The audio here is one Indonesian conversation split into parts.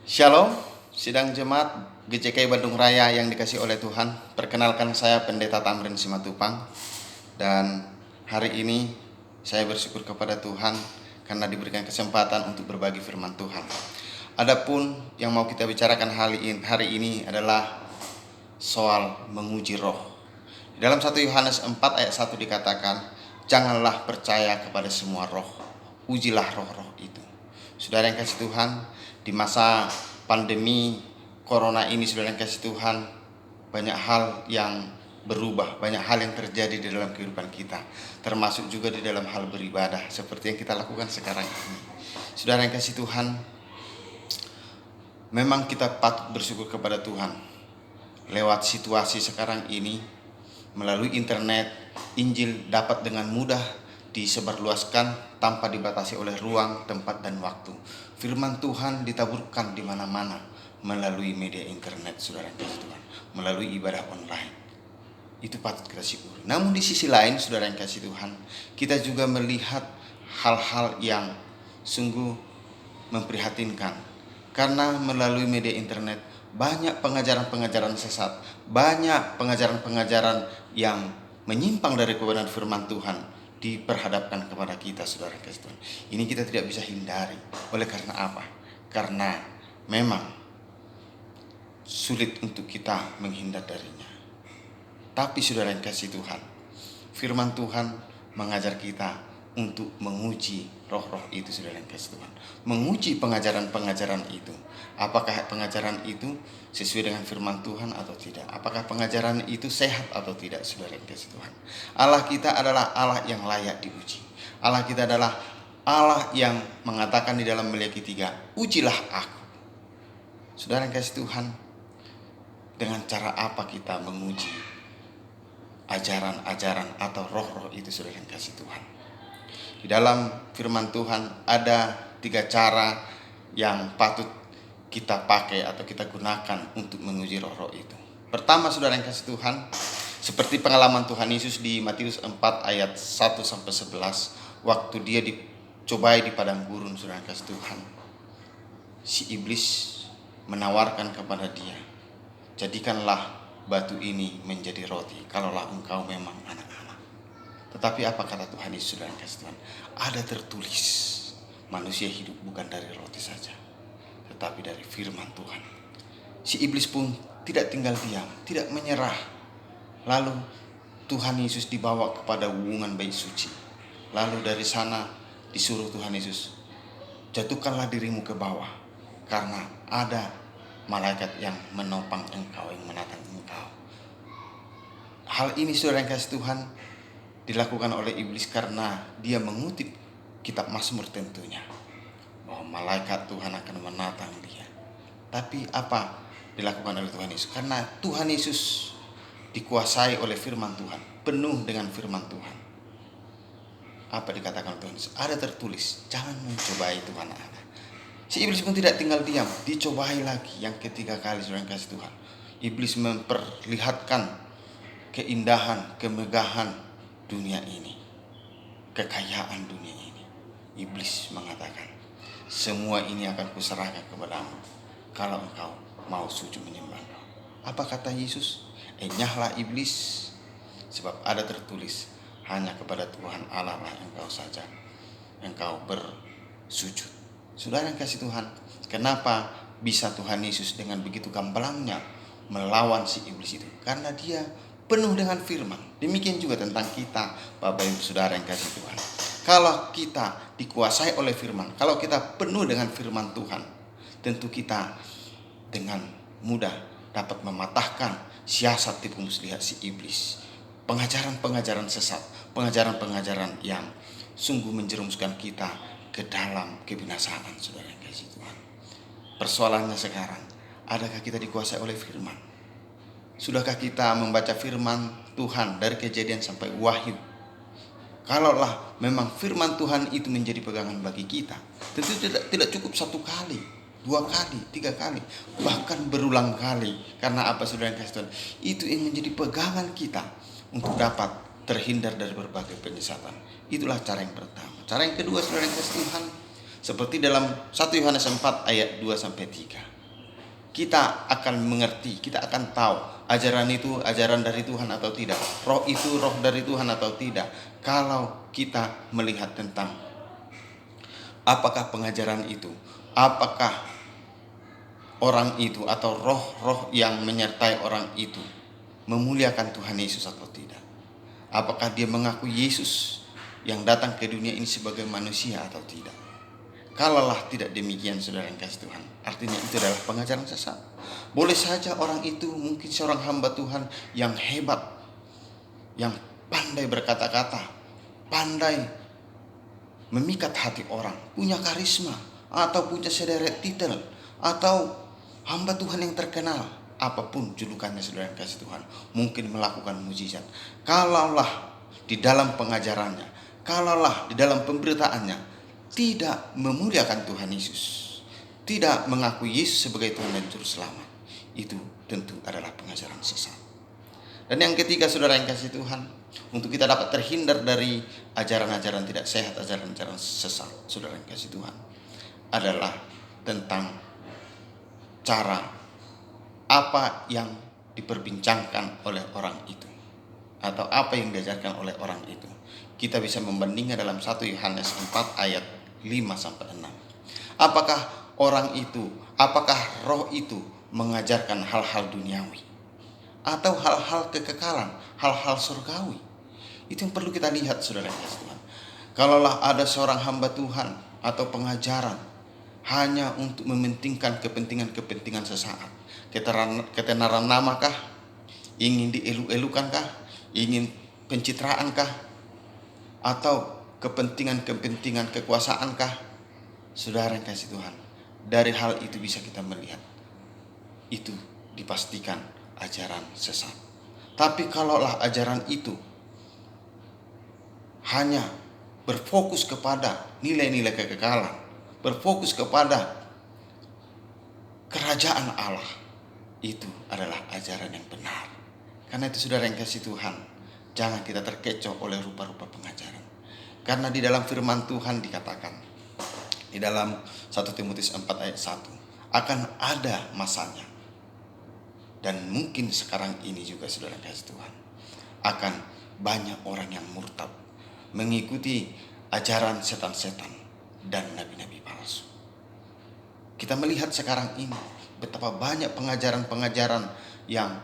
Shalom, sidang jemaat GCK Bandung Raya yang dikasih oleh Tuhan. Perkenalkan saya Pendeta Tamrin Simatupang. Dan hari ini saya bersyukur kepada Tuhan karena diberikan kesempatan untuk berbagi firman Tuhan. Adapun yang mau kita bicarakan hari ini adalah soal menguji roh. Dalam 1 Yohanes 4 ayat 1 dikatakan, janganlah percaya kepada semua roh, ujilah roh-roh itu. Saudara yang kasih Tuhan, di masa pandemi corona ini, saudara yang kasih Tuhan, banyak hal yang berubah, banyak hal yang terjadi di dalam kehidupan kita, termasuk juga di dalam hal beribadah seperti yang kita lakukan sekarang ini. Saudara yang kasih Tuhan, memang kita patut bersyukur kepada Tuhan. Lewat situasi sekarang ini, melalui internet, Injil dapat dengan mudah disebarluaskan tanpa dibatasi oleh ruang, tempat, dan waktu. Firman Tuhan ditaburkan di mana-mana melalui media internet, saudara yang kasih Tuhan, melalui ibadah online. Itu patut kita syukuri. Namun di sisi lain, saudara yang kasih Tuhan, kita juga melihat hal-hal yang sungguh memprihatinkan. Karena melalui media internet banyak pengajaran-pengajaran sesat, banyak pengajaran-pengajaran yang menyimpang dari kebenaran firman Tuhan diperhadapkan kepada kita, saudara kasih Tuhan. Ini kita tidak bisa hindari. Oleh karena apa? Karena memang sulit untuk kita menghindar darinya. Tapi saudara yang kasih Tuhan, firman Tuhan mengajar kita untuk menguji roh-roh itu, saudara yang kasih Tuhan. Menguji pengajaran-pengajaran itu. Apakah pengajaran itu sesuai dengan firman Tuhan atau tidak? Apakah pengajaran itu sehat atau tidak, saudara yang kasih Tuhan? Allah kita adalah Allah yang layak diuji. Allah kita adalah Allah yang mengatakan di dalam Maliaki 3, ujilah aku. Saudara yang kasih Tuhan, dengan cara apa kita menguji ajaran-ajaran atau roh-roh itu, saudara yang kasih Tuhan? Di dalam firman Tuhan ada 3 cara yang patut kita pakai atau kita gunakan untuk menguji roh-roh itu. Pertama, saudara yang kasih Tuhan, seperti pengalaman Tuhan Yesus di Matius 4 ayat 1-11, waktu dia dicobai di padang gurun, saudara yang kasih Tuhan, si iblis menawarkan kepada dia, jadikanlah batu ini menjadi roti, kalaulah engkau memang anak-anak. Tetapi apa kata Tuhan Yesus, saudara yang kasih Tuhan? Ada tertulis, manusia hidup bukan dari roti saja, tetapi dari firman Tuhan. Si iblis pun tidak tinggal diam, tidak menyerah. Lalu Tuhan Yesus dibawa kepada wuwungan bait suci. Lalu dari sana disuruh Tuhan Yesus, jatuhkanlah dirimu ke bawah, karena ada malaikat yang menopang engkau, yang menatang engkau. Hal ini, saudara yang kasih Tuhan, dilakukan oleh iblis karena dia mengutip kitab Mazmur tentunya, bahwa malaikat Tuhan akan menatang dia. Tapi apa dilakukan oleh Tuhan Yesus? Karena Tuhan Yesus dikuasai oleh firman Tuhan, penuh dengan firman Tuhan. Apa dikatakan Tuhan Yesus? Ada tertulis, jangan mencobai Tuhan Allah. Si iblis pun tidak tinggal diam, dicobai lagi yang ketiga kali, saudara yang kasih Tuhan. Iblis memperlihatkan keindahan, kemegahan dunia ini, kekayaan dunia ini. Iblis mengatakan, semua ini akan kuserahkan kepadamu kalau engkau mau sujud menyembah. Apa kata Yesus? Enyahlah iblis, sebab ada tertulis, hanya kepada Tuhan Allah lah engkau saja engkau bersujud. Saudara yang kasih Tuhan, kenapa bisa Tuhan Yesus dengan begitu gamblangnya melawan si iblis itu? Karena dia penuh dengan firman. Demikian juga tentang kita, Bapak Ibu Saudara yang kasih Tuhan. Kalau kita dikuasai oleh firman, kalau kita penuh dengan firman Tuhan, tentu kita dengan mudah dapat mematahkan siasat tipu muslihat si iblis. Pengajaran-pengajaran sesat, pengajaran-pengajaran yang sungguh menjerumuskan kita ke dalam kebinasaan, saudara yang kasih Tuhan. Persoalannya sekarang, adakah kita dikuasai oleh firman? Sudahkah kita membaca firman Tuhan dari Kejadian sampai Wahyu? Kalaulah memang firman Tuhan itu menjadi pegangan bagi kita, tentu tidak cukup 1 kali, 2 kali, 3 kali, bahkan berulang kali. Karena apa, saudara yang kasih Tuhan? Itu yang menjadi pegangan kita untuk dapat terhindar dari berbagai penyesatan. Itulah cara yang pertama. Cara yang kedua, saudara yang kasih Tuhan, seperti dalam 1 Yohanes 4 ayat 2-3. kita akan mengerti, kita akan tahu ajaran itu ajaran dari Tuhan atau tidak, roh itu roh dari Tuhan atau tidak, kalau kita melihat tentang apakah pengajaran itu, apakah orang itu atau roh-roh yang menyertai orang itu memuliakan Tuhan Yesus atau tidak. Apakah dia mengaku Yesus yang datang ke dunia ini sebagai manusia atau tidak. Kalaulah tidak demikian, saudara yang kasih Tuhan, artinya itu adalah pengajaran sesat. Boleh saja orang itu mungkin seorang hamba Tuhan yang hebat, yang pandai berkata-kata, pandai memikat hati orang, punya karisma, atau punya sederet titel, atau hamba Tuhan yang terkenal, apapun julukannya saudara yang kasih Tuhan, mungkin melakukan mujizat. Kalaulah di dalam pengajarannya, kalaulah di dalam pemberitaannya tidak memuliakan Tuhan Yesus, tidak mengakui Yesus sebagai Tuhan dan Juru Selamat, itu tentu adalah pengajaran sesat. Dan yang ketiga, saudara yang kasih Tuhan, untuk kita dapat terhindar dari ajaran-ajaran tidak sehat, ajaran-ajaran sesat, saudara yang kasih Tuhan, adalah tentang cara apa yang diperbincangkan oleh orang itu, atau apa yang diajarkan oleh orang itu. Kita bisa membandingkan dalam 1 Yohanes 4 ayat 5-6. Apakah orang itu, apakah roh itu mengajarkan hal-hal duniawi atau hal-hal kekekalan, hal-hal surgawi? Itu yang perlu kita lihat, saudara yang kasih Tuhan. Kalaulah ada seorang hamba Tuhan atau pengajaran hanya untuk mementingkan kepentingan-kepentingan sesaat, ketenaran namakah, ingin dielu-elukankah, ingin pencitraankah, atau kepentingan-kepentingan kekuasaankah, saudara yang kasih Tuhan, dari hal itu bisa kita melihat itu dipastikan ajaran sesat. Tapi kalaulah ajaran itu hanya berfokus kepada nilai-nilai kekekalan, berfokus kepada kerajaan Allah, itu adalah ajaran yang benar. Karena itu, saudara yang kasih Tuhan, jangan kita terkecoh oleh rupa-rupa pengajaran. Karena di dalam firman Tuhan dikatakan, di dalam 1 Timotius 4 ayat 1, akan ada masanya, dan mungkin sekarang ini juga, saudara yang kasih Tuhan, akan banyak orang yang murtad, mengikuti ajaran setan-setan dan nabi-nabi palsu. Kita melihat sekarang ini betapa banyak pengajaran-pengajaran yang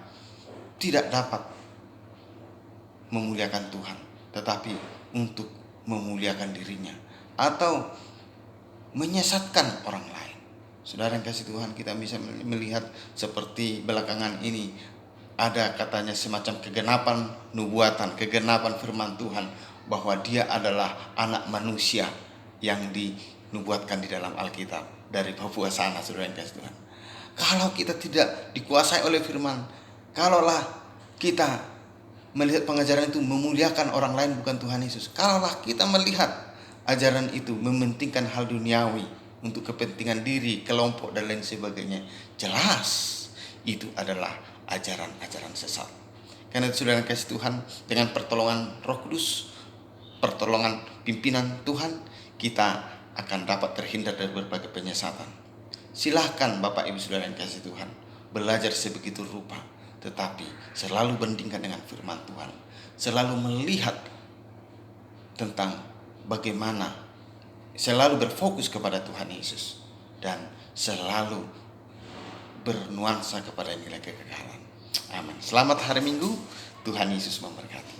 tidak dapat memuliakan Tuhan, tetapi untuk memuliakan dirinya atau menyesatkan orang lain. Saudara yang kasih Tuhan, kita bisa melihat seperti belakangan ini ada katanya semacam kegenapan nubuatan, kegenapan firman Tuhan, bahwa dia adalah anak manusia yang dinubuatkan di dalam Alkitab dari Papua sana, saudara yang kasih Tuhan. Kalau kita tidak dikuasai oleh firman, kalaulah kita melihat pengajaran itu memuliakan orang lain bukan Tuhan Yesus, kalaulah kita melihat ajaran itu mementingkan hal duniawi untuk kepentingan diri, kelompok dan lain sebagainya, jelas itu adalah ajaran-ajaran sesat. Karena itu, saudara kasih Tuhan, dengan pertolongan Roh Kudus, pertolongan pimpinan Tuhan, kita akan dapat terhindar dari berbagai penyesatan. Silahkan Bapak Ibu saudara yang kasih Tuhan, belajar sebegitu rupa, tetapi selalu bandingkan dengan firman Tuhan, selalu melihat tentang bagaimana, selalu berfokus kepada Tuhan Yesus, dan selalu bernuansa kepada nilai kekekalan. Amin. Selamat hari Minggu, Tuhan Yesus memberkati.